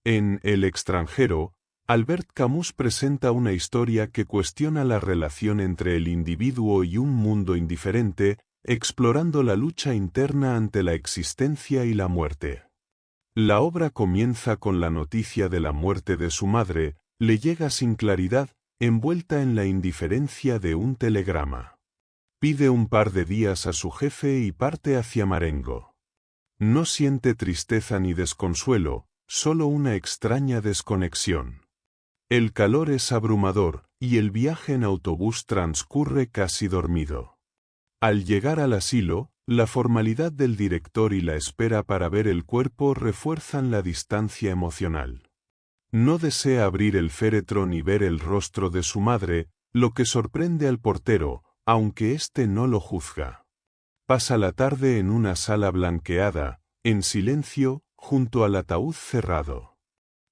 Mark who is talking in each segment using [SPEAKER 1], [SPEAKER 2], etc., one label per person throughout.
[SPEAKER 1] En El extranjero, Albert Camus presenta una historia que cuestiona la relación entre el individuo y un mundo indiferente, explorando la lucha interna ante la existencia y la muerte. La obra comienza con la noticia de la muerte de su madre, le llega sin claridad, envuelta en la indiferencia de un telegrama. Pide un par de días a su jefe y parte hacia Marengo. No siente tristeza ni desconsuelo, solo una extraña desconexión. El calor es abrumador, y el viaje en autobús transcurre casi dormido. Al llegar al asilo, la formalidad del director y la espera para ver el cuerpo refuerzan la distancia emocional. No desea abrir el féretro ni ver el rostro de su madre, lo que sorprende al portero, aunque éste no lo juzga. Pasa la tarde en una sala blanqueada, en silencio, junto al ataúd cerrado.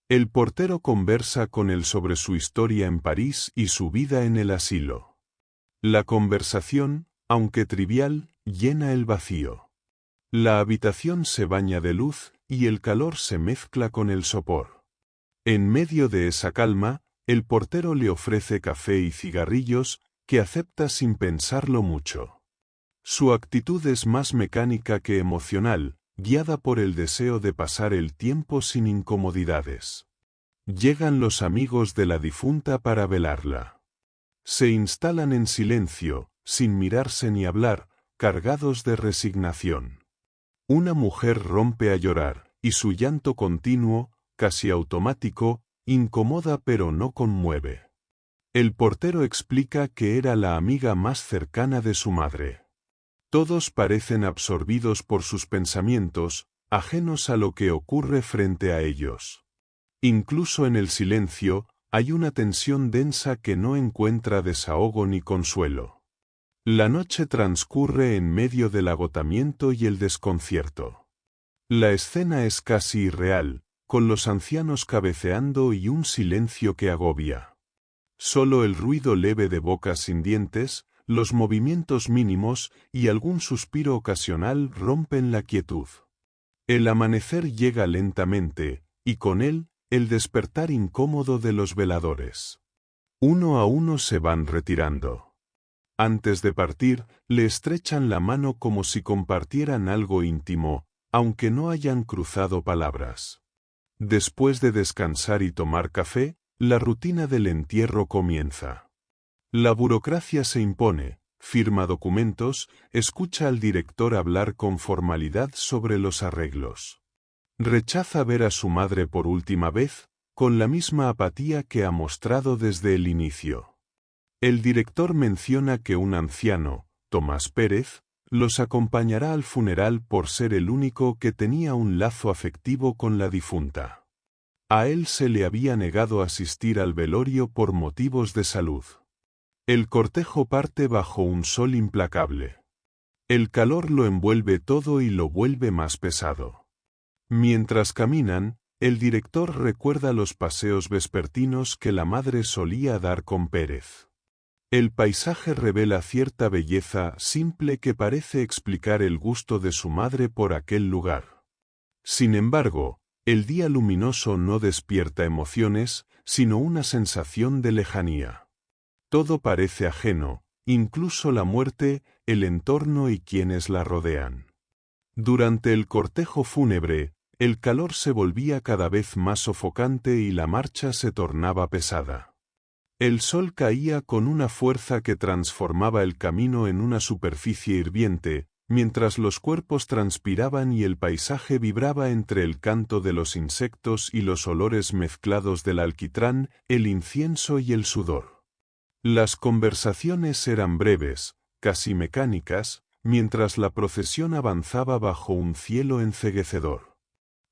[SPEAKER 1] El portero conversa con él sobre su historia en París y su vida en el asilo. La conversación, aunque trivial, llena el vacío. La habitación se baña de luz y el calor se mezcla con el sopor. En medio de esa calma, el portero le ofrece café y cigarrillos, que acepta sin pensarlo mucho. Su actitud es más mecánica que emocional, guiada por el deseo de pasar el tiempo sin incomodidades. Llegan los amigos de la difunta para velarla. Se instalan en silencio, sin mirarse ni hablar, cargados de resignación. Una mujer rompe a llorar, y su llanto continuo, casi automático, incomoda pero no conmueve. El portero explica que era la amiga más cercana de su madre. Todos parecen absorbidos por sus pensamientos, ajenos a lo que ocurre frente a ellos. Incluso en el silencio, hay una tensión densa que no encuentra desahogo ni consuelo. La noche transcurre en medio del agotamiento y el desconcierto. La escena es casi irreal, con los ancianos cabeceando y un silencio que agobia. Solo el ruido leve de bocas sin dientes, los movimientos mínimos y algún suspiro ocasional rompen la quietud. El amanecer llega lentamente, y con él, el despertar incómodo de los veladores. Uno a uno se van retirando. Antes de partir, le estrechan la mano como si compartieran algo íntimo, aunque no hayan cruzado palabras. Después de descansar y tomar café, la rutina del entierro comienza. La burocracia se impone, firma documentos, escucha al director hablar con formalidad sobre los arreglos. Rechaza ver a su madre por última vez, con la misma apatía que ha mostrado desde el inicio. El director menciona que un anciano, Tomás Pérez, los acompañará al funeral por ser el único que tenía un lazo afectivo con la difunta. A él se le había negado asistir al velorio por motivos de salud. El cortejo parte bajo un sol implacable. El calor lo envuelve todo y lo vuelve más pesado. Mientras caminan, el director recuerda los paseos vespertinos que la madre solía dar con Pérez. El paisaje revela cierta belleza simple que parece explicar el gusto de su madre por aquel lugar. Sin embargo, el día luminoso no despierta emociones, sino una sensación de lejanía. Todo parece ajeno, incluso la muerte, el entorno y quienes la rodean. Durante el cortejo fúnebre, el calor se volvía cada vez más sofocante y la marcha se tornaba pesada. El sol caía con una fuerza que transformaba el camino en una superficie hirviente, mientras los cuerpos transpiraban y el paisaje vibraba entre el canto de los insectos y los olores mezclados del alquitrán, el incienso y el sudor. Las conversaciones eran breves, casi mecánicas, mientras la procesión avanzaba bajo un cielo enceguecedor.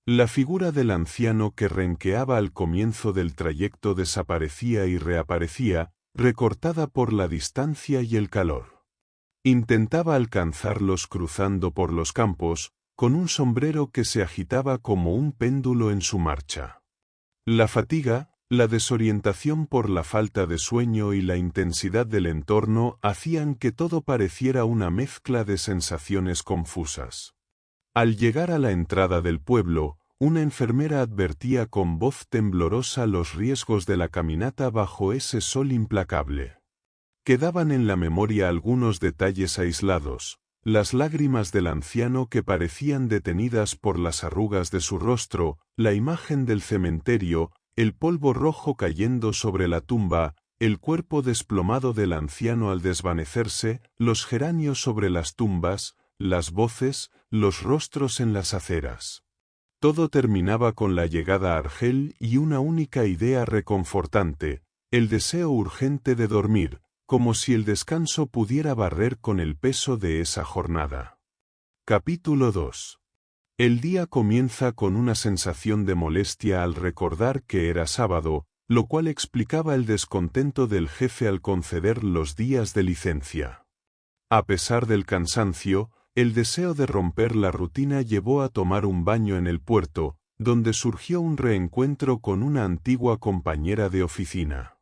[SPEAKER 1] La figura del anciano que renqueaba al comienzo del trayecto desaparecía y reaparecía, recortada por la distancia y el calor. Intentaba alcanzarlos cruzando por los campos, con un sombrero que se agitaba como un péndulo en su marcha. La fatiga, la desorientación por la falta de sueño y la intensidad del entorno hacían que todo pareciera una mezcla de sensaciones confusas. Al llegar a la entrada del pueblo, una enfermera advertía con voz temblorosa los riesgos de la caminata bajo ese sol implacable. Quedaban en la memoria algunos detalles aislados, las lágrimas del anciano que parecían detenidas por las arrugas de su rostro, la imagen del cementerio, el polvo rojo cayendo sobre la tumba, el cuerpo desplomado del anciano al desvanecerse, los geranios sobre las tumbas, las voces, los rostros en las aceras. Todo terminaba con la llegada a Argel y una única idea reconfortante, el deseo urgente de dormir, como si el descanso pudiera barrer con el peso de esa jornada. Capítulo 2. El día comienza con una sensación de molestia al recordar que era sábado, lo cual explicaba el descontento del jefe al conceder los días de licencia. A pesar del cansancio, el deseo de romper la rutina llevó a tomar un baño en el puerto, donde surgió un reencuentro con una antigua compañera de oficina.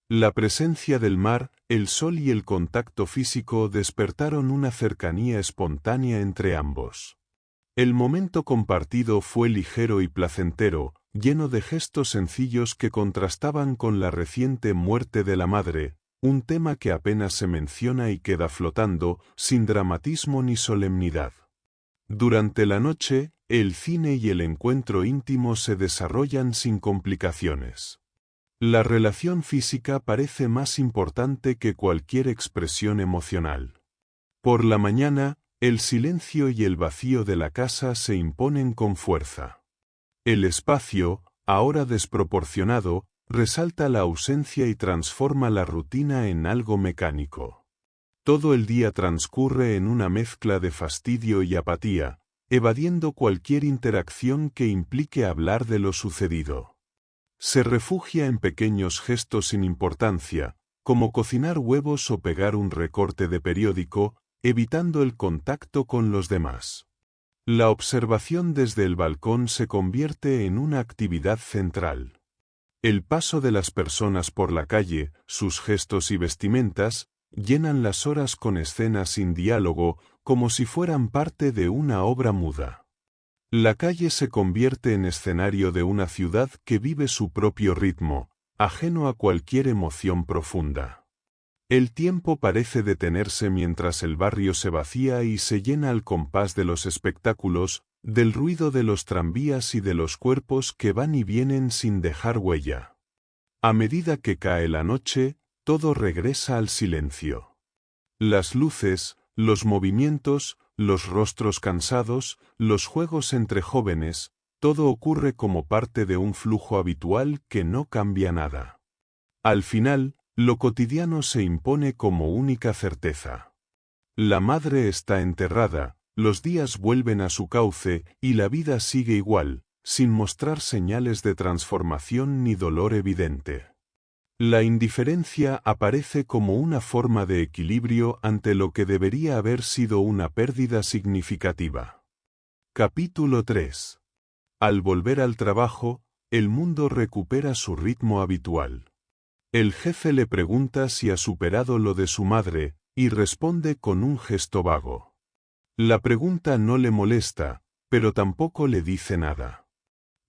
[SPEAKER 1] La presencia del mar, el sol y el contacto físico despertaron una cercanía espontánea entre ambos. El momento compartido fue ligero y placentero, lleno de gestos sencillos que contrastaban con la reciente muerte de la madre, un tema que apenas se menciona y queda flotando, sin dramatismo ni solemnidad. Durante la noche, el cine y el encuentro íntimo se desarrollan sin complicaciones. La relación física parece más importante que cualquier expresión emocional. Por la mañana, el silencio y el vacío de la casa se imponen con fuerza. El espacio, ahora desproporcionado, resalta la ausencia y transforma la rutina en algo mecánico. Todo el día transcurre en una mezcla de fastidio y apatía, evadiendo cualquier interacción que implique hablar de lo sucedido. Se refugia en pequeños gestos sin importancia, como cocinar huevos o pegar un recorte de periódico, evitando el contacto con los demás. La observación desde el balcón se convierte en una actividad central. El paso de las personas por la calle, sus gestos y vestimentas, llenan las horas con escenas sin diálogo, como si fueran parte de una obra muda. La calle se convierte en escenario de una ciudad que vive su propio ritmo, ajeno a cualquier emoción profunda. El tiempo parece detenerse mientras el barrio se vacía y se llena al compás de los espectáculos, del ruido de los tranvías y de los cuerpos que van y vienen sin dejar huella. A medida que cae la noche, todo regresa al silencio. Las luces, los movimientos, los rostros cansados, los juegos entre jóvenes, todo ocurre como parte de un flujo habitual que no cambia nada. Al final, lo cotidiano se impone como única certeza. La madre está enterrada, los días vuelven a su cauce y la vida sigue igual, sin mostrar señales de transformación ni dolor evidente. La indiferencia aparece como una forma de equilibrio ante lo que debería haber sido una pérdida significativa. Capítulo 3. Al volver al trabajo, el mundo recupera su ritmo habitual. El jefe le pregunta si ha superado lo de su madre, y responde con un gesto vago. La pregunta no le molesta, pero tampoco le dice nada.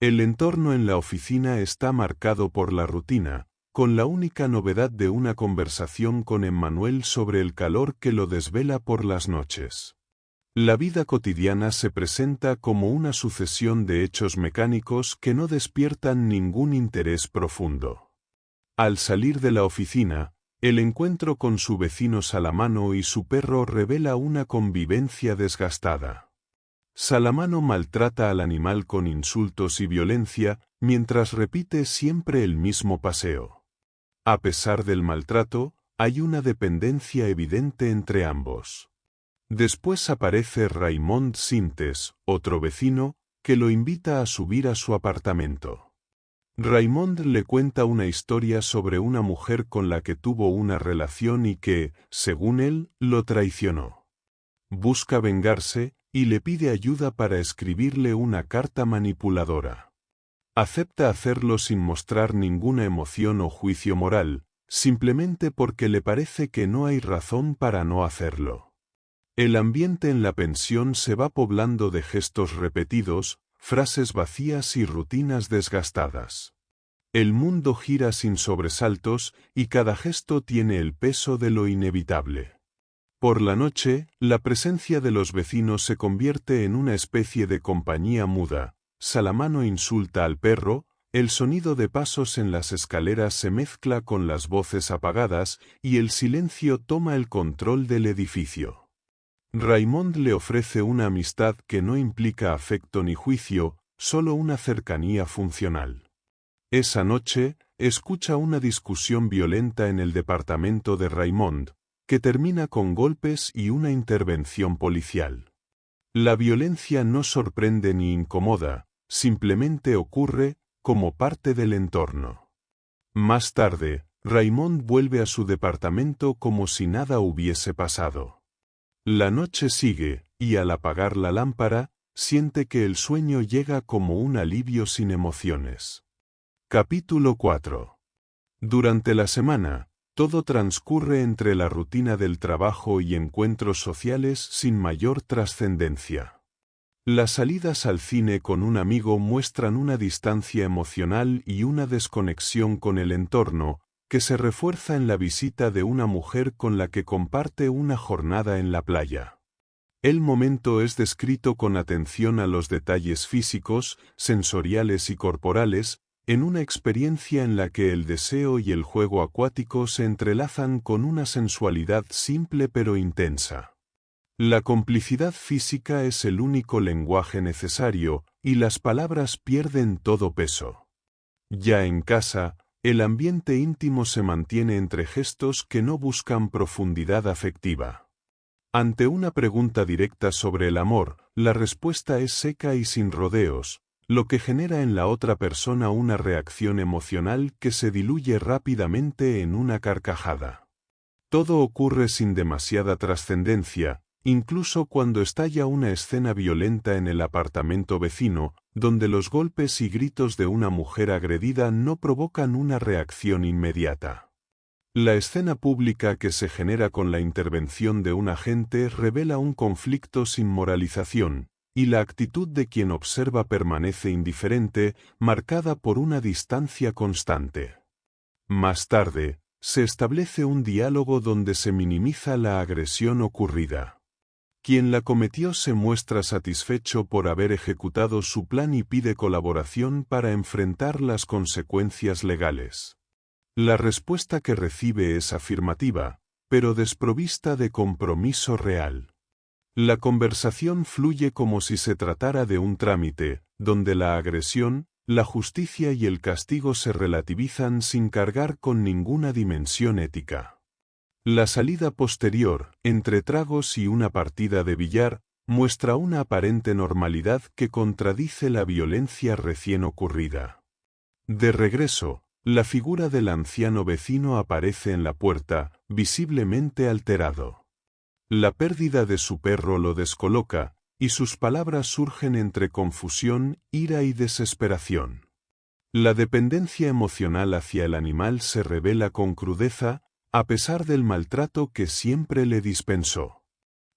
[SPEAKER 1] El entorno en la oficina está marcado por la rutina, con la única novedad de una conversación con Emmanuel sobre el calor que lo desvela por las noches. La vida cotidiana se presenta como una sucesión de hechos mecánicos que no despiertan ningún interés profundo. Al salir de la oficina, el encuentro con su vecino Salamano y su perro revela una convivencia desgastada. Salamano maltrata al animal con insultos y violencia, mientras repite siempre el mismo paseo. A pesar del maltrato, hay una dependencia evidente entre ambos. Después aparece Raymond Sintes, otro vecino, que lo invita a subir a su apartamento. Raymond le cuenta una historia sobre una mujer con la que tuvo una relación y que, según él, lo traicionó. Busca vengarse, y le pide ayuda para escribirle una carta manipuladora. Acepta hacerlo sin mostrar ninguna emoción o juicio moral, simplemente porque le parece que no hay razón para no hacerlo. El ambiente en la pensión se va poblando de gestos repetidos, frases vacías y rutinas desgastadas. El mundo gira sin sobresaltos y cada gesto tiene el peso de lo inevitable. Por la noche, la presencia de los vecinos se convierte en una especie de compañía muda. Salamano insulta al perro, el sonido de pasos en las escaleras se mezcla con las voces apagadas y el silencio toma el control del edificio. Raymond le ofrece una amistad que no implica afecto ni juicio, solo una cercanía funcional. Esa noche, escucha una discusión violenta en el departamento de Raymond, que termina con golpes y una intervención policial. La violencia no sorprende ni incomoda, simplemente ocurre como parte del entorno. Más tarde, Raymond vuelve a su departamento como si nada hubiese pasado. La noche sigue, y al apagar la lámpara, siente que el sueño llega como un alivio sin emociones. Capítulo 4. Durante la semana, todo transcurre entre la rutina del trabajo y encuentros sociales sin mayor trascendencia. Las salidas al cine con un amigo muestran una distancia emocional y una desconexión con el entorno, que se refuerza en la visita de una mujer con la que comparte una jornada en la playa. El momento es descrito con atención a los detalles físicos, sensoriales y corporales, en una experiencia en la que el deseo y el juego acuático se entrelazan con una sensualidad simple pero intensa. La complicidad física es el único lenguaje necesario, y las palabras pierden todo peso. Ya en casa, el ambiente íntimo se mantiene entre gestos que no buscan profundidad afectiva. Ante una pregunta directa sobre el amor, la respuesta es seca y sin rodeos, lo que genera en la otra persona una reacción emocional que se diluye rápidamente en una carcajada. Todo ocurre sin demasiada trascendencia, incluso cuando estalla una escena violenta en el apartamento vecino, donde los golpes y gritos de una mujer agredida no provocan una reacción inmediata. La escena pública que se genera con la intervención de un agente revela un conflicto sin moralización, y la actitud de quien observa permanece indiferente, marcada por una distancia constante. Más tarde, se establece un diálogo donde se minimiza la agresión ocurrida. Quien la cometió se muestra satisfecho por haber ejecutado su plan y pide colaboración para enfrentar las consecuencias legales. La respuesta que recibe es afirmativa, pero desprovista de compromiso real. La conversación fluye como si se tratara de un trámite, donde la agresión, la justicia y el castigo se relativizan sin cargar con ninguna dimensión ética. La salida posterior, entre tragos y una partida de billar, muestra una aparente normalidad que contradice la violencia recién ocurrida. De regreso, la figura del anciano vecino aparece en la puerta, visiblemente alterado. La pérdida de su perro lo descoloca, y sus palabras surgen entre confusión, ira y desesperación. La dependencia emocional hacia el animal se revela con crudeza, a pesar del maltrato que siempre le dispensó.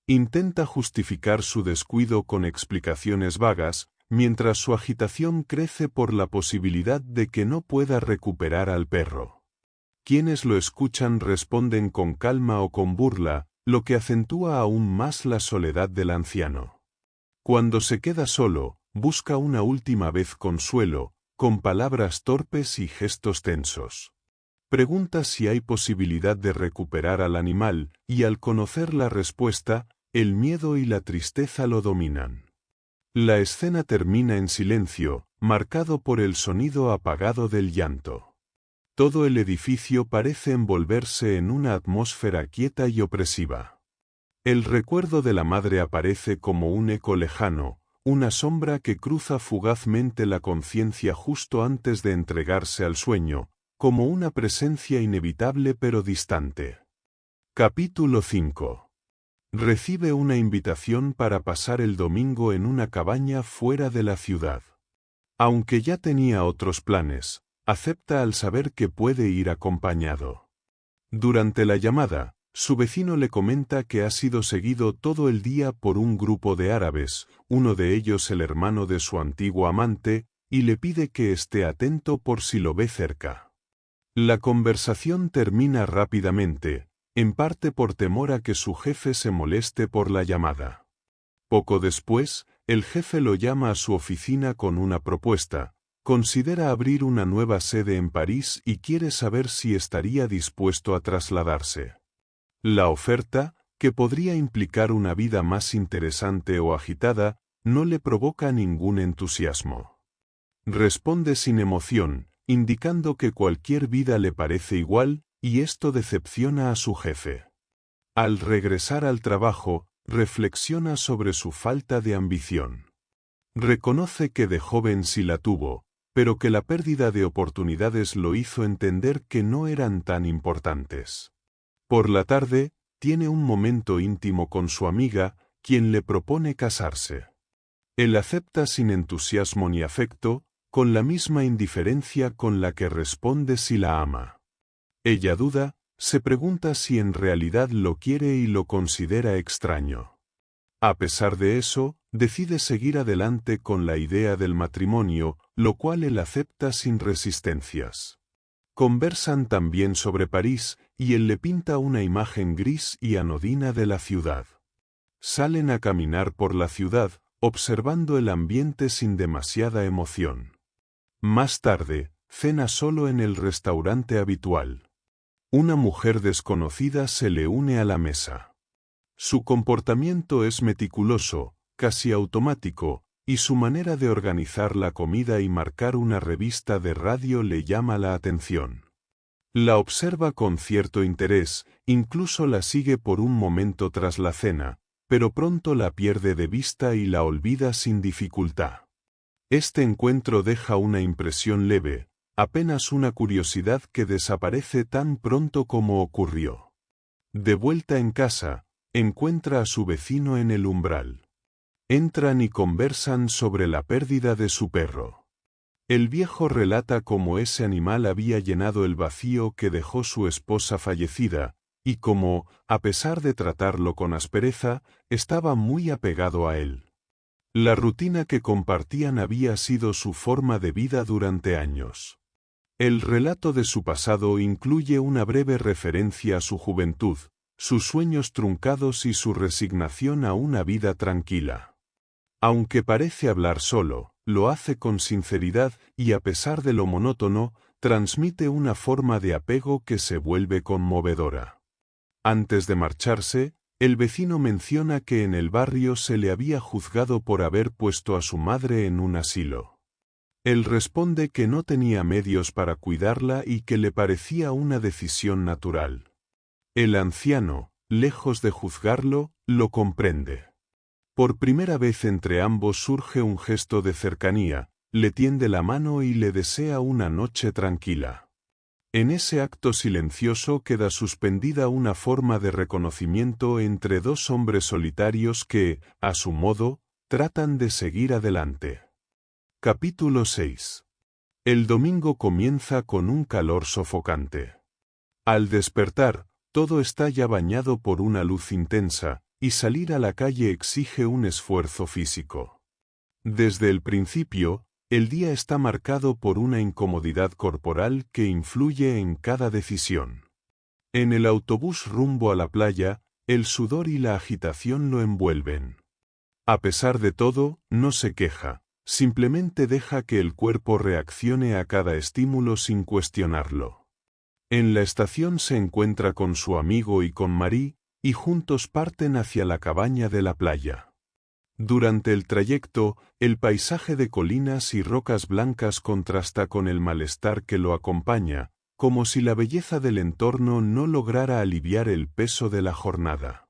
[SPEAKER 1] Intenta justificar su descuido con explicaciones vagas, mientras su agitación crece por la posibilidad de que no pueda recuperar al perro. Quienes lo escuchan responden con calma o con burla, lo que acentúa aún más la soledad del anciano. Cuando se queda solo, busca una última vez consuelo, con palabras torpes y gestos tensos. Pregunta si hay posibilidad de recuperar al animal, y al conocer la respuesta, el miedo y la tristeza lo dominan. La escena termina en silencio, marcado por el sonido apagado del llanto. Todo el edificio parece envolverse en una atmósfera quieta y opresiva. El recuerdo de la madre aparece como un eco lejano, una sombra que cruza fugazmente la conciencia justo antes de entregarse al sueño, como una presencia inevitable pero distante. Capítulo 5. Recibe una invitación para pasar el domingo en una cabaña fuera de la ciudad. Aunque ya tenía otros planes, acepta al saber que puede ir acompañado. Durante la llamada, Su vecino le comenta que ha sido seguido todo el día por un grupo de árabes, uno de ellos el hermano de su antiguo amante, y le pide que esté atento por si lo ve cerca. La conversación termina rápidamente, en parte por temor a que su jefe se moleste por la llamada. Poco después, el jefe lo llama a su oficina con una propuesta. Considera abrir una nueva sede en París y quiere saber si estaría dispuesto a trasladarse. La oferta, que podría implicar una vida más interesante o agitada, no le provoca ningún entusiasmo. Responde sin emoción, indicando que cualquier vida le parece igual, y esto decepciona a su jefe. Al regresar al trabajo, reflexiona sobre su falta de ambición. Reconoce que de joven sí la tuvo, pero que la pérdida de oportunidades lo hizo entender que no eran tan importantes. Por la tarde, tiene un momento íntimo con su amiga, quien le propone casarse. Él acepta sin entusiasmo ni afecto, con la misma indiferencia con la que responde si la ama. Ella duda, se pregunta si en realidad lo quiere y lo considera extraño. A pesar de eso, decide seguir adelante con la idea del matrimonio, lo cual él acepta sin resistencias. Conversan también sobre París, y él le pinta una imagen gris y anodina de la ciudad. Salen a caminar por la ciudad, observando el ambiente sin demasiada emoción. Más tarde, cena solo en el restaurante habitual. Una mujer desconocida se le une a la mesa. Su comportamiento es meticuloso, casi automático, y su manera de organizar la comida y marcar una revista de radio le llama la atención. La observa con cierto interés, incluso la sigue por un momento tras la cena, pero pronto la pierde de vista y la olvida sin dificultad. Este encuentro deja una impresión leve, apenas una curiosidad que desaparece tan pronto como ocurrió. De vuelta en casa, encuentra a su vecino en el umbral. Entran y conversan sobre la pérdida de su perro. El viejo relata cómo ese animal había llenado el vacío que dejó su esposa fallecida, y cómo, a pesar de tratarlo con aspereza, estaba muy apegado a él. La rutina que compartían había sido su forma de vida durante años. El relato de su pasado incluye una breve referencia a su juventud, sus sueños truncados y su resignación a una vida tranquila. Aunque parece hablar solo, lo hace con sinceridad y a pesar de lo monótono, transmite una forma de apego que se vuelve conmovedora. Antes de marcharse, el vecino menciona que en el barrio se le había juzgado por haber puesto a su madre en un asilo. Él responde que no tenía medios para cuidarla y que le parecía una decisión natural. El anciano, lejos de juzgarlo, lo comprende. Por primera vez entre ambos surge un gesto de cercanía, le tiende la mano y le desea una noche tranquila. En ese acto silencioso queda suspendida una forma de reconocimiento entre dos hombres solitarios que, a su modo, tratan de seguir adelante. Capítulo 6. El domingo comienza con un calor sofocante. Al despertar, todo está ya bañado por una luz intensa, y salir a la calle exige un esfuerzo físico. Desde el principio, el día está marcado por una incomodidad corporal que influye en cada decisión. En el autobús rumbo a la playa, el sudor y la agitación lo envuelven. A pesar de todo, no se queja, simplemente deja que el cuerpo reaccione a cada estímulo sin cuestionarlo. En la estación se encuentra con su amigo y con Marie, y juntos parten hacia la cabaña de la playa. Durante el trayecto, el paisaje de colinas y rocas blancas contrasta con el malestar que lo acompaña, como si la belleza del entorno no lograra aliviar el peso de la jornada.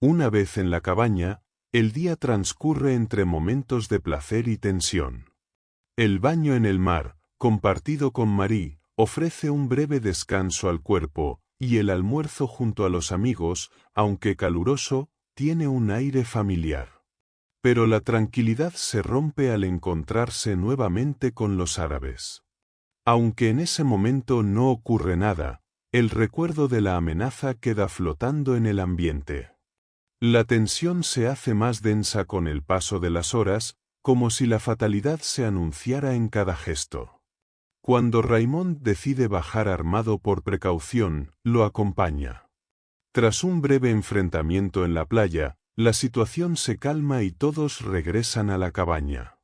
[SPEAKER 1] Una vez en la cabaña, el día transcurre entre momentos de placer y tensión. El baño en el mar, compartido con Marie, ofrece un breve descanso al cuerpo, y el almuerzo junto a los amigos, aunque caluroso, tiene un aire familiar. Pero la tranquilidad se rompe al encontrarse nuevamente con los árabes. Aunque en ese momento no ocurre nada, el recuerdo de la amenaza queda flotando en el ambiente. La tensión se hace más densa con el paso de las horas, como si la fatalidad se anunciara en cada gesto. Cuando Raymond decide bajar armado por precaución, lo acompaña. Tras un breve enfrentamiento en la playa, la situación se calma y todos regresan a la cabaña.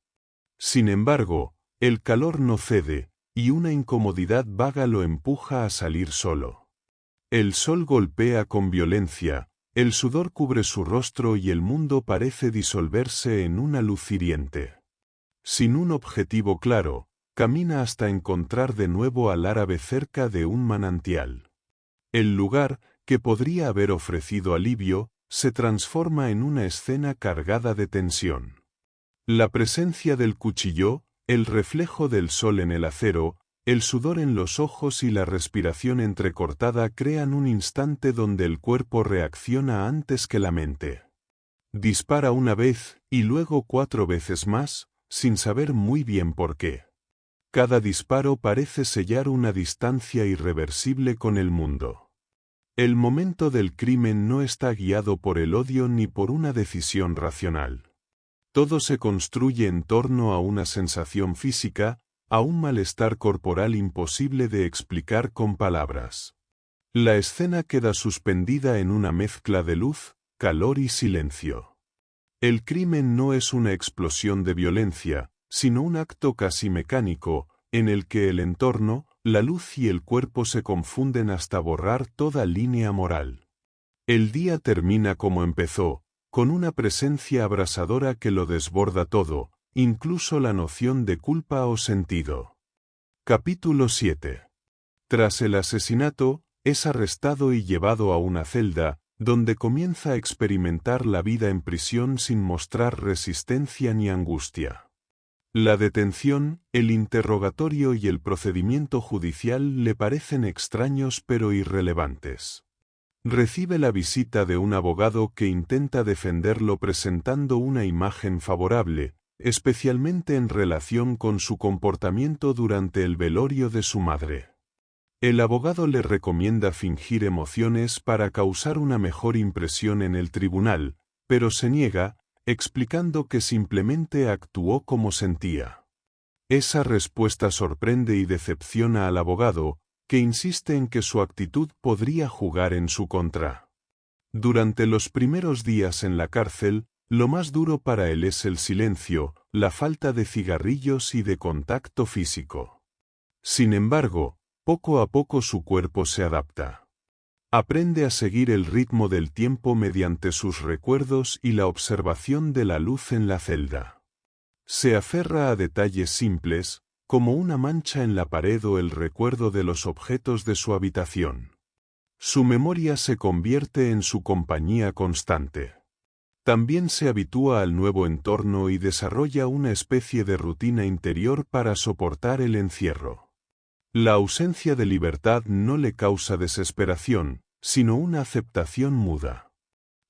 [SPEAKER 1] Sin embargo, el calor no cede, y una incomodidad vaga lo empuja a salir solo. El sol golpea con violencia, el sudor cubre su rostro y el mundo parece disolverse en una luz hiriente. Sin un objetivo claro, camina hasta encontrar de nuevo al árabe cerca de un manantial. El lugar, que podría haber ofrecido alivio, se transforma en una escena cargada de tensión. La presencia del cuchillo, el reflejo del sol en el acero, el sudor en los ojos y la respiración entrecortada crean un instante donde el cuerpo reacciona antes que la mente. Dispara una vez, y luego 4 veces más, sin saber muy bien por qué. Cada disparo parece sellar una distancia irreversible con el mundo. El momento del crimen no está guiado por el odio ni por una decisión racional. Todo se construye en torno a una sensación física, a un malestar corporal imposible de explicar con palabras. La escena queda suspendida en una mezcla de luz, calor y silencio. El crimen no es una explosión de violencia, sino un acto casi mecánico, en el que el entorno, la luz y el cuerpo se confunden hasta borrar toda línea moral. El día termina como empezó, con una presencia abrasadora que lo desborda todo, incluso la noción de culpa o sentido. Capítulo 7. Tras el asesinato, es arrestado y llevado a una celda, donde comienza a experimentar la vida en prisión sin mostrar resistencia ni angustia. La detención, el interrogatorio y el procedimiento judicial le parecen extraños pero irrelevantes. Recibe la visita de un abogado que intenta defenderlo presentando una imagen favorable, especialmente en relación con su comportamiento durante el velorio de su madre. El abogado le recomienda fingir emociones para causar una mejor impresión en el tribunal, pero se niega, explicando que simplemente actuó como sentía. Esa respuesta sorprende y decepciona al abogado, que insiste en que su actitud podría jugar en su contra. Durante los primeros días en la cárcel, lo más duro para él es el silencio, la falta de cigarrillos y de contacto físico. Sin embargo, poco a poco su cuerpo se adapta. Aprende a seguir el ritmo del tiempo mediante sus recuerdos y la observación de la luz en la celda. Se aferra a detalles simples, como una mancha en la pared o el recuerdo de los objetos de su habitación. Su memoria se convierte en su compañía constante. También se habitúa al nuevo entorno y desarrolla una especie de rutina interior para soportar el encierro. La ausencia de libertad no le causa desesperación, sino una aceptación muda.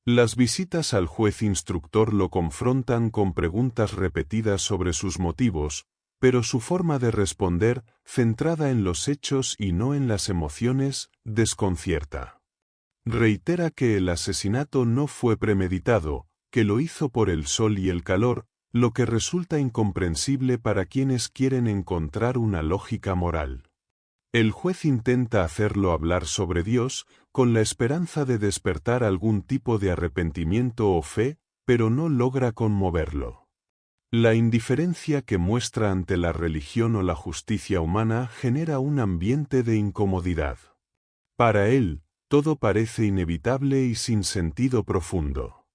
[SPEAKER 1] Las visitas al juez instructor lo confrontan con preguntas repetidas sobre sus motivos, pero su forma de responder, centrada en los hechos y no en las emociones, desconcierta. Reitera que el asesinato no fue premeditado, que lo hizo por el sol y el calor, lo que resulta incomprensible para quienes quieren encontrar una lógica moral. El juez intenta hacerlo hablar sobre Dios, con la esperanza de despertar algún tipo de arrepentimiento o fe, pero no logra conmoverlo. La indiferencia que muestra ante la religión o la justicia humana genera un ambiente de incomodidad. Para él, todo parece inevitable y sin sentido profundo.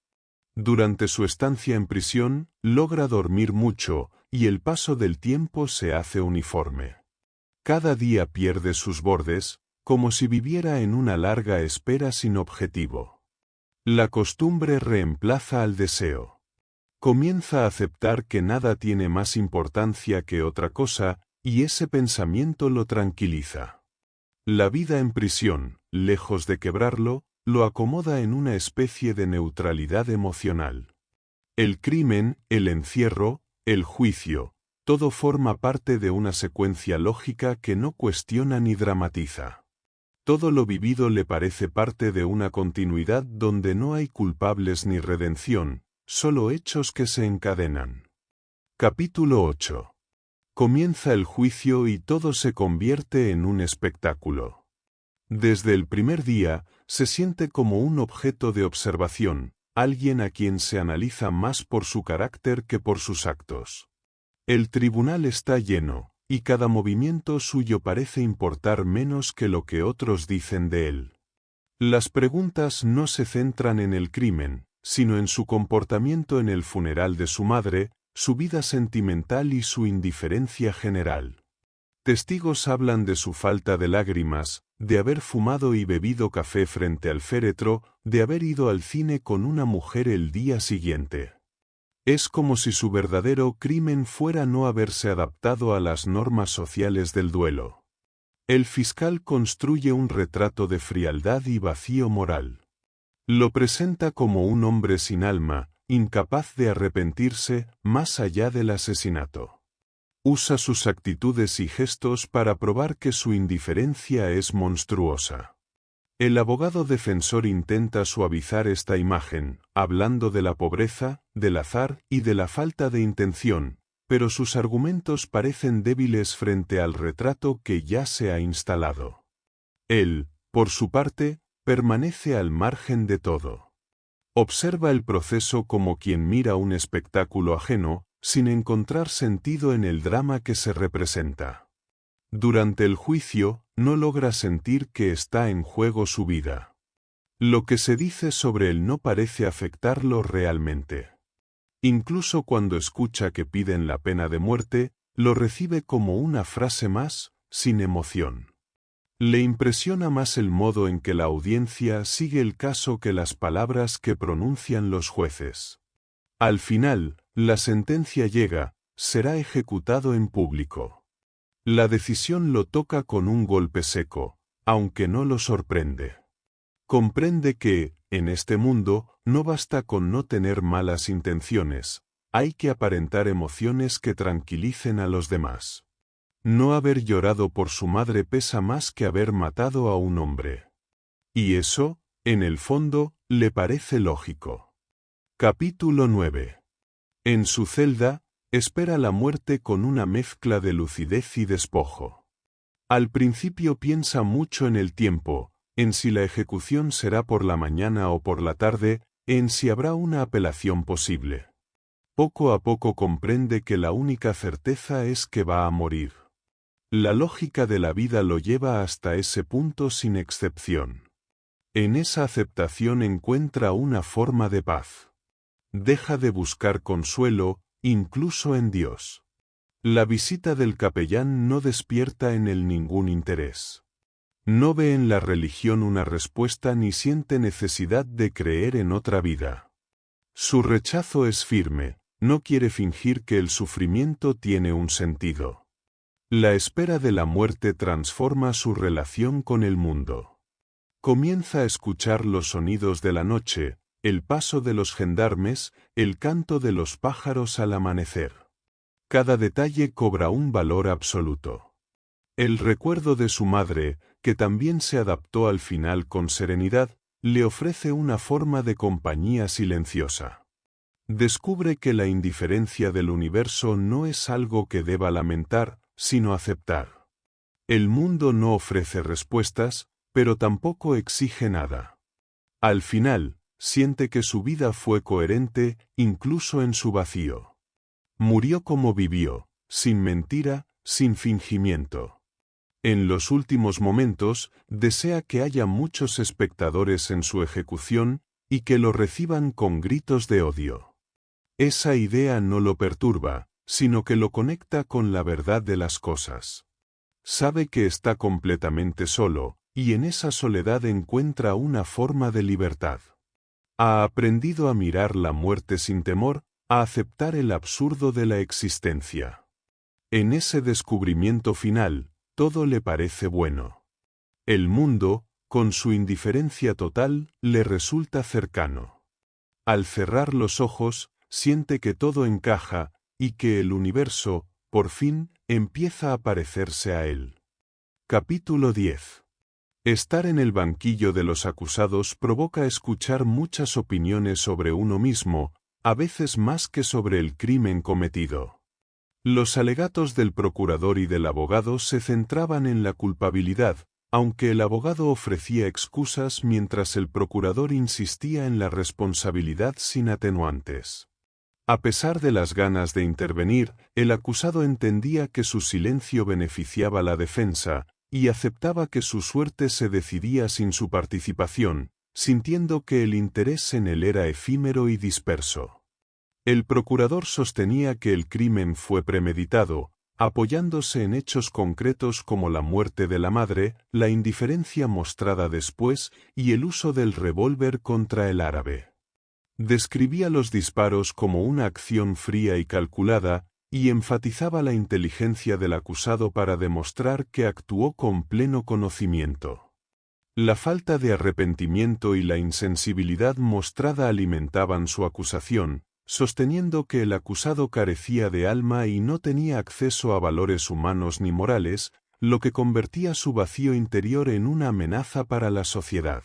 [SPEAKER 1] Durante su estancia en prisión, logra dormir mucho, y el paso del tiempo se hace uniforme. Cada día pierde sus bordes, como si viviera en una larga espera sin objetivo. La costumbre reemplaza al deseo. Comienza a aceptar que nada tiene más importancia que otra cosa, y ese pensamiento lo tranquiliza. La vida en prisión, lejos de quebrarlo, lo acomoda en una especie de neutralidad emocional. El crimen, el encierro, el juicio, todo forma parte de una secuencia lógica que no cuestiona ni dramatiza. Todo lo vivido le parece parte de una continuidad donde no hay culpables ni redención, solo hechos que se encadenan. Capítulo 8. Comienza el juicio y todo se convierte en un espectáculo. Desde el primer día, se siente como un objeto de observación, alguien a quien se analiza más por su carácter que por sus actos. El tribunal está lleno, y cada movimiento suyo parece importar menos que lo que otros dicen de él. Las preguntas no se centran en el crimen, sino en su comportamiento en el funeral de su madre, su vida sentimental y su indiferencia general. Testigos hablan de su falta de lágrimas, de haber fumado y bebido café frente al féretro, de haber ido al cine con una mujer el día siguiente. Es como si su verdadero crimen fuera no haberse adaptado a las normas sociales del duelo. El fiscal construye un retrato de frialdad y vacío moral. Lo presenta como un hombre sin alma, incapaz de arrepentirse, más allá del asesinato. Usa sus actitudes y gestos para probar que su indiferencia es monstruosa. El abogado defensor intenta suavizar esta imagen, hablando de la pobreza, del azar y de la falta de intención, pero sus argumentos parecen débiles frente al retrato que ya se ha instalado. Él, por su parte, permanece al margen de todo. Observa el proceso como quien mira un espectáculo ajeno, sin encontrar sentido en el drama que se representa. Durante el juicio, no logra sentir que está en juego su vida. Lo que se dice sobre él no parece afectarlo realmente. Incluso cuando escucha que piden la pena de muerte, lo recibe como una frase más, sin emoción. Le impresiona más el modo en que la audiencia sigue el caso que las palabras que pronuncian los jueces. Al final, la sentencia llega, será ejecutado en público. La decisión lo toca con un golpe seco, aunque no lo sorprende. Comprende que, en este mundo, no basta con no tener malas intenciones, hay que aparentar emociones que tranquilicen a los demás. No haber llorado por su madre pesa más que haber matado a un hombre. Y eso, en el fondo, le parece lógico. Capítulo 9. En su celda, espera la muerte con una mezcla de lucidez y despojo. Al principio piensa mucho en el tiempo, en si la ejecución será por la mañana o por la tarde, en si habrá una apelación posible. Poco a poco comprende que la única certeza es que va a morir. La lógica de la vida lo lleva hasta ese punto sin excepción. En esa aceptación encuentra una forma de paz. Deja de buscar consuelo, incluso en Dios. La visita del capellán no despierta en él ningún interés. No ve en la religión una respuesta ni siente necesidad de creer en otra vida. Su rechazo es firme, no quiere fingir que el sufrimiento tiene un sentido. La espera de la muerte transforma su relación con el mundo. Comienza a escuchar los sonidos de la noche, el paso de los gendarmes, el canto de los pájaros al amanecer. Cada detalle cobra un valor absoluto. El recuerdo de su madre, que también se adaptó al final con serenidad, le ofrece una forma de compañía silenciosa. Descubre que la indiferencia del universo no es algo que deba lamentar, sino aceptar. El mundo no ofrece respuestas, pero tampoco exige nada. Al final, siente que su vida fue coherente, incluso en su vacío. Murió como vivió, sin mentira, sin fingimiento. En los últimos momentos, desea que haya muchos espectadores en su ejecución, y que lo reciban con gritos de odio. Esa idea no lo perturba, sino que lo conecta con la verdad de las cosas. Sabe que está completamente solo, y en esa soledad encuentra una forma de libertad. Ha aprendido a mirar la muerte sin temor, a aceptar el absurdo de la existencia. En ese descubrimiento final, todo le parece bueno. El mundo, con su indiferencia total, le resulta cercano. Al cerrar los ojos, siente que todo encaja, y que el universo, por fin, empieza a parecerse a él. Capítulo 10. Estar en el banquillo de los acusados provoca escuchar muchas opiniones sobre uno mismo, a veces más que sobre el crimen cometido. Los alegatos del procurador y del abogado se centraban en la culpabilidad, aunque el abogado ofrecía excusas mientras el procurador insistía en la responsabilidad sin atenuantes. A pesar de las ganas de intervenir, el acusado entendía que su silencio beneficiaba a la defensa, y aceptaba que su suerte se decidía sin su participación, sintiendo que el interés en él era efímero y disperso. El procurador sostenía que el crimen fue premeditado, apoyándose en hechos concretos como la muerte de la madre, la indiferencia mostrada después y el uso del revólver contra el árabe. Describía los disparos como una acción fría y calculada, y enfatizaba la inteligencia del acusado para demostrar que actuó con pleno conocimiento. La falta de arrepentimiento y la insensibilidad mostrada alimentaban su acusación, sosteniendo que el acusado carecía de alma y no tenía acceso a valores humanos ni morales, lo que convertía su vacío interior en una amenaza para la sociedad.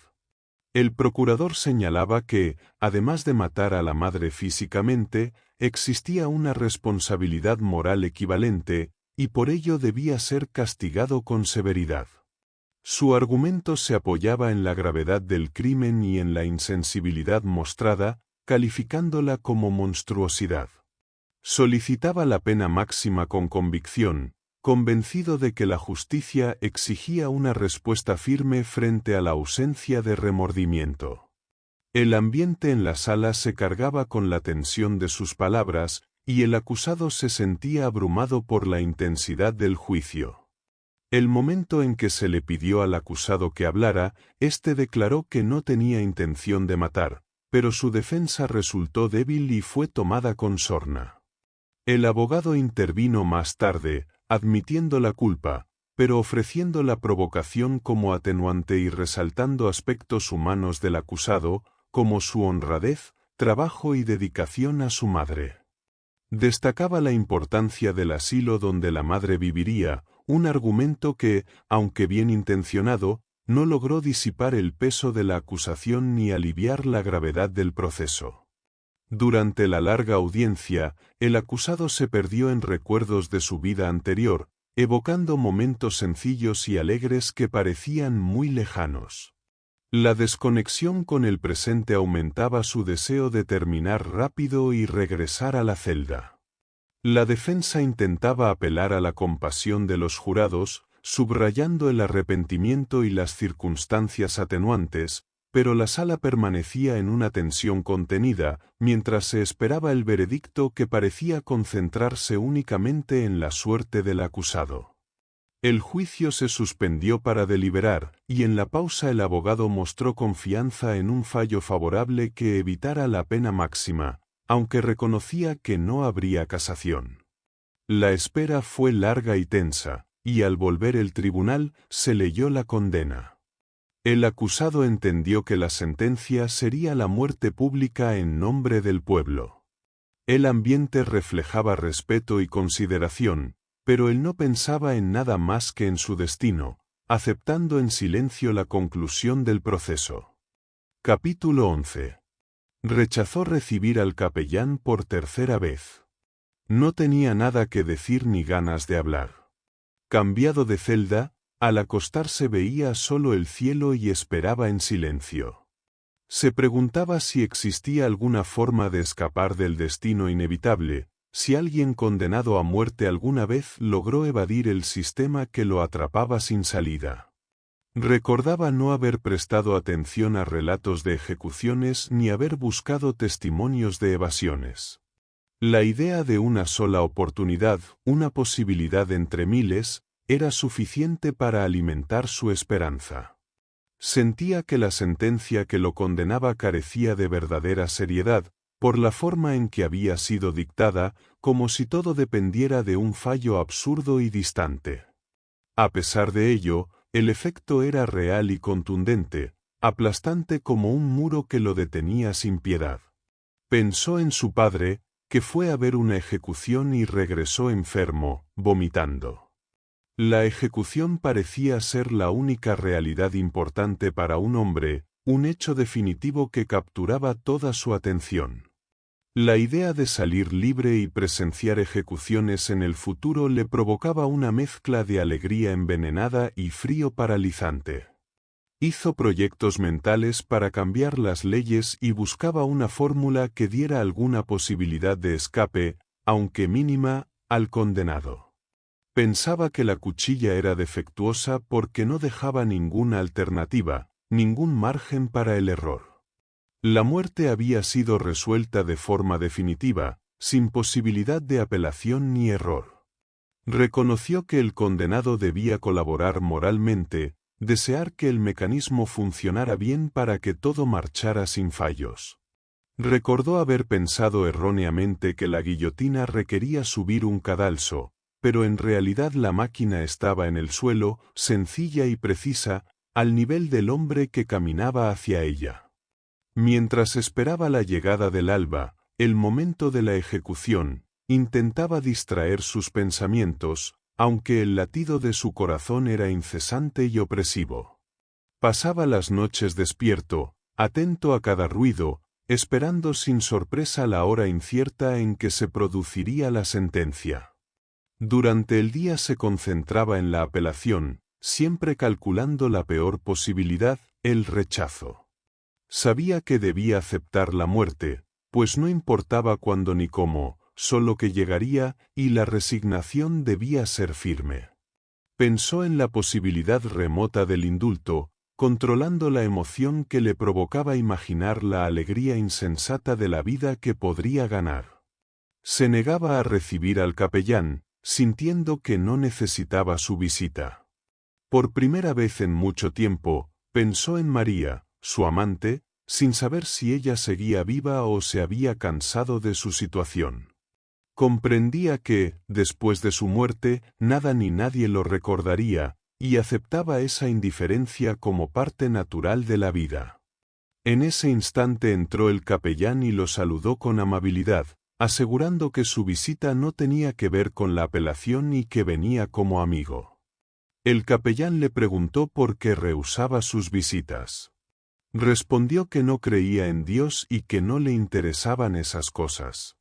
[SPEAKER 1] El procurador señalaba que, además de matar a la madre físicamente, existía una responsabilidad moral equivalente, y por ello debía ser castigado con severidad. Su argumento se apoyaba en la gravedad del crimen y en la insensibilidad mostrada, calificándola como monstruosidad. Solicitaba la pena máxima con convicción, convencido de que la justicia exigía una respuesta firme frente a la ausencia de remordimiento. El ambiente en la sala se cargaba con la tensión de sus palabras, y el acusado se sentía abrumado por la intensidad del juicio. El momento en que se le pidió al acusado que hablara, éste declaró que no tenía intención de matar, pero su defensa resultó débil y fue tomada con sorna. El abogado intervino más tarde, admitiendo la culpa, pero ofreciendo la provocación como atenuante y resaltando aspectos humanos del acusado, como su honradez, trabajo y dedicación a su madre. Destacaba la importancia del asilo donde la madre viviría, un argumento que, aunque bien intencionado, no logró disipar el peso de la acusación ni aliviar la gravedad del proceso. Durante la larga audiencia, el acusado se perdió en recuerdos de su vida anterior, evocando momentos sencillos y alegres que parecían muy lejanos. La desconexión con el presente aumentaba su deseo de terminar rápido y regresar a la celda. La defensa intentaba apelar a la compasión de los jurados, subrayando el arrepentimiento y las circunstancias atenuantes, pero la sala permanecía en una tensión contenida, mientras se esperaba el veredicto que parecía concentrarse únicamente en la suerte del acusado. El juicio se suspendió para deliberar, y en la pausa el abogado mostró confianza en un fallo favorable que evitara la pena máxima, aunque reconocía que no habría casación. La espera fue larga y tensa, y al volver el tribunal se leyó la condena. El acusado entendió que la sentencia sería la muerte pública en nombre del pueblo. El ambiente reflejaba respeto y consideración, pero él no pensaba en nada más que en su destino, aceptando en silencio la conclusión del proceso. Capítulo 11. Rechazó recibir al capellán por tercera vez. No tenía nada que decir ni ganas de hablar. Cambiado de celda, al acostarse veía solo el cielo y esperaba en silencio. Se preguntaba si existía alguna forma de escapar del destino inevitable, si alguien condenado a muerte alguna vez logró evadir el sistema que lo atrapaba sin salida. Recordaba no haber prestado atención a relatos de ejecuciones ni haber buscado testimonios de evasiones. La idea de una sola oportunidad, una posibilidad entre miles, era suficiente para alimentar su esperanza. Sentía que la sentencia que lo condenaba carecía de verdadera seriedad, por la forma en que había sido dictada, como si todo dependiera de un fallo absurdo y distante. A pesar de ello, el efecto era real y contundente, aplastante como un muro que lo detenía sin piedad. Pensó en su padre, que fue a ver una ejecución y regresó enfermo, vomitando. La ejecución parecía ser la única realidad importante para un hombre, un hecho definitivo que capturaba toda su atención. La idea de salir libre y presenciar ejecuciones en el futuro le provocaba una mezcla de alegría envenenada y frío paralizante. Hizo proyectos mentales para cambiar las leyes y buscaba una fórmula que diera alguna posibilidad de escape, aunque mínima, al condenado. Pensaba que la cuchilla era defectuosa porque no dejaba ninguna alternativa, ningún margen para el error. La muerte había sido resuelta de forma definitiva, sin posibilidad de apelación ni error. Reconoció que el condenado debía colaborar moralmente, desear que el mecanismo funcionara bien para que todo marchara sin fallos. Recordó haber pensado erróneamente que la guillotina requería subir un cadalso, pero en realidad la máquina estaba en el suelo, sencilla y precisa, al nivel del hombre que caminaba hacia ella. Mientras esperaba la llegada del alba, el momento de la ejecución, intentaba distraer sus pensamientos, aunque el latido de su corazón era incesante y opresivo. Pasaba las noches despierto, atento a cada ruido, esperando sin sorpresa la hora incierta en que se produciría la sentencia. Durante el día se concentraba en la apelación, siempre calculando la peor posibilidad, el rechazo. Sabía que debía aceptar la muerte, pues no importaba cuándo ni cómo, solo que llegaría, y la resignación debía ser firme. Pensó en la posibilidad remota del indulto, controlando la emoción que le provocaba imaginar la alegría insensata de la vida que podría ganar. Se negaba a recibir al capellán, sintiendo que no necesitaba su visita. Por primera vez en mucho tiempo, pensó en María, su amante, sin saber si ella seguía viva o se había cansado de su situación. Comprendía que, después de su muerte, nada ni nadie lo recordaría, y aceptaba esa indiferencia como parte natural de la vida. En ese instante entró el capellán y lo saludó con amabilidad, asegurando que su visita no tenía que ver con la apelación y que venía como amigo. El capellán le preguntó por qué rehusaba sus visitas. Respondió que no creía en Dios y que no le interesaban esas cosas.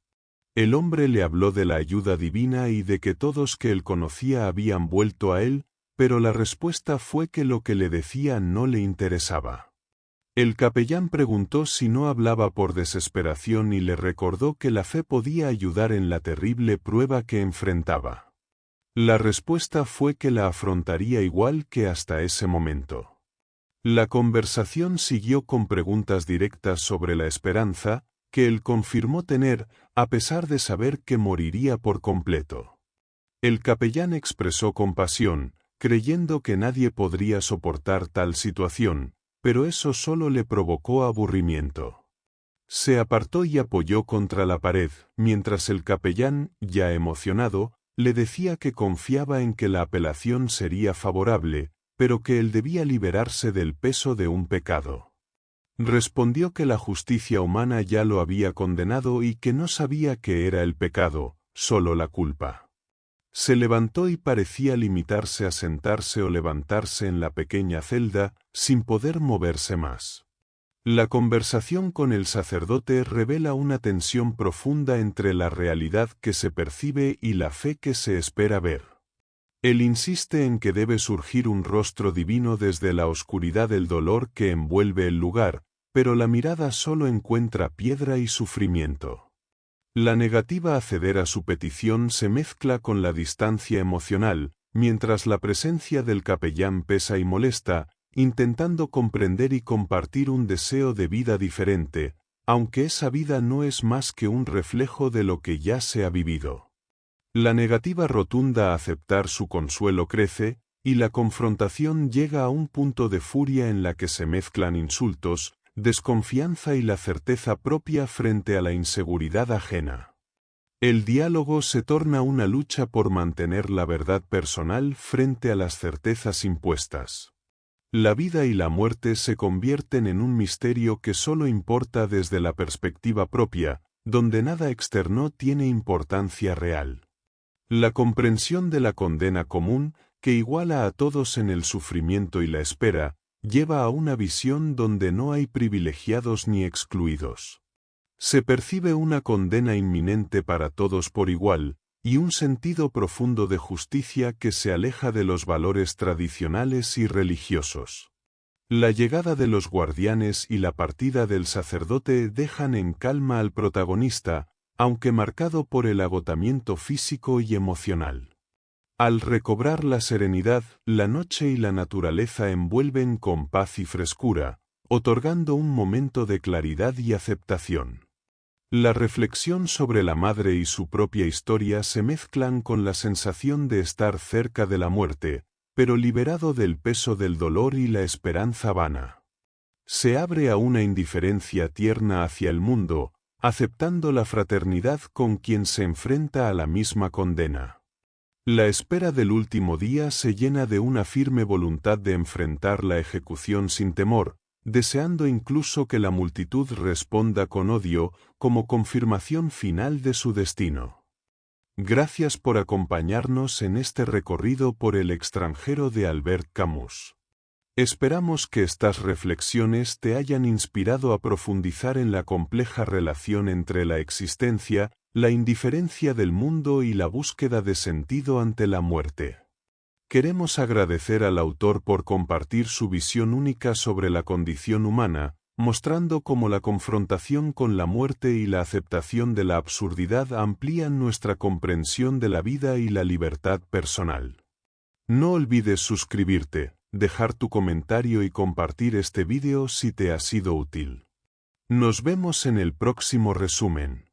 [SPEAKER 1] El hombre le habló de la ayuda divina y de que todos que él conocía habían vuelto a él, pero la respuesta fue que lo que le decía no le interesaba. El capellán preguntó si no hablaba por desesperación y le recordó que la fe podía ayudar en la terrible prueba que enfrentaba. La respuesta fue que la afrontaría igual que hasta ese momento. La conversación siguió con preguntas directas sobre la esperanza, que él confirmó tener, a pesar de saber que moriría por completo. El capellán expresó compasión, creyendo que nadie podría soportar tal situación, pero eso solo le provocó aburrimiento. Se apartó y apoyó contra la pared, mientras el capellán, ya emocionado, le decía que confiaba en que la apelación sería favorable, pero que él debía liberarse del peso de un pecado. Respondió que la justicia humana ya lo había condenado y que no sabía qué era el pecado, solo la culpa. Se levantó y parecía limitarse a sentarse o levantarse en la pequeña celda, sin poder moverse más. La conversación con el sacerdote revela una tensión profunda entre la realidad que se percibe y la fe que se espera ver. Él insiste en que debe surgir un rostro divino desde la oscuridad del dolor que envuelve el lugar, pero la mirada solo encuentra piedra y sufrimiento. La negativa a ceder a su petición se mezcla con la distancia emocional, mientras la presencia del capellán pesa y molesta, intentando comprender y compartir un deseo de vida diferente, aunque esa vida no es más que un reflejo de lo que ya se ha vivido. La negativa rotunda a aceptar su consuelo crece, y la confrontación llega a un punto de furia en la que se mezclan insultos, desconfianza y la certeza propia frente a la inseguridad ajena. El diálogo se torna una lucha por mantener la verdad personal frente a las certezas impuestas. La vida y la muerte se convierten en un misterio que solo importa desde la perspectiva propia, donde nada externo tiene importancia real. La comprensión de la condena común, que iguala a todos en el sufrimiento y la espera, lleva a una visión donde no hay privilegiados ni excluidos. Se percibe una condena inminente para todos por igual, y un sentido profundo de justicia que se aleja de los valores tradicionales y religiosos. La llegada de los guardianes y la partida del sacerdote dejan en calma al protagonista, aunque marcado por el agotamiento físico y emocional. Al recobrar la serenidad, la noche y la naturaleza envuelven con paz y frescura, otorgando un momento de claridad y aceptación. La reflexión sobre la madre y su propia historia se mezclan con la sensación de estar cerca de la muerte, pero liberado del peso del dolor y la esperanza vana. Se abre a una indiferencia tierna hacia el mundo, aceptando la fraternidad con quien se enfrenta a la misma condena. La espera del último día se llena de una firme voluntad de enfrentar la ejecución sin temor, deseando incluso que la multitud responda con odio, como confirmación final de su destino. Gracias por acompañarnos en este recorrido por El extranjero de Albert Camus. Esperamos que estas reflexiones te hayan inspirado a profundizar en la compleja relación entre la existencia, la indiferencia del mundo y la búsqueda de sentido ante la muerte. Queremos agradecer al autor por compartir su visión única sobre la condición humana, mostrando cómo la confrontación con la muerte y la aceptación de la absurdidad amplían nuestra comprensión de la vida y la libertad personal. No olvides suscribirte, dejar tu comentario y compartir este vídeo si te ha sido útil. Nos vemos en el próximo resumen.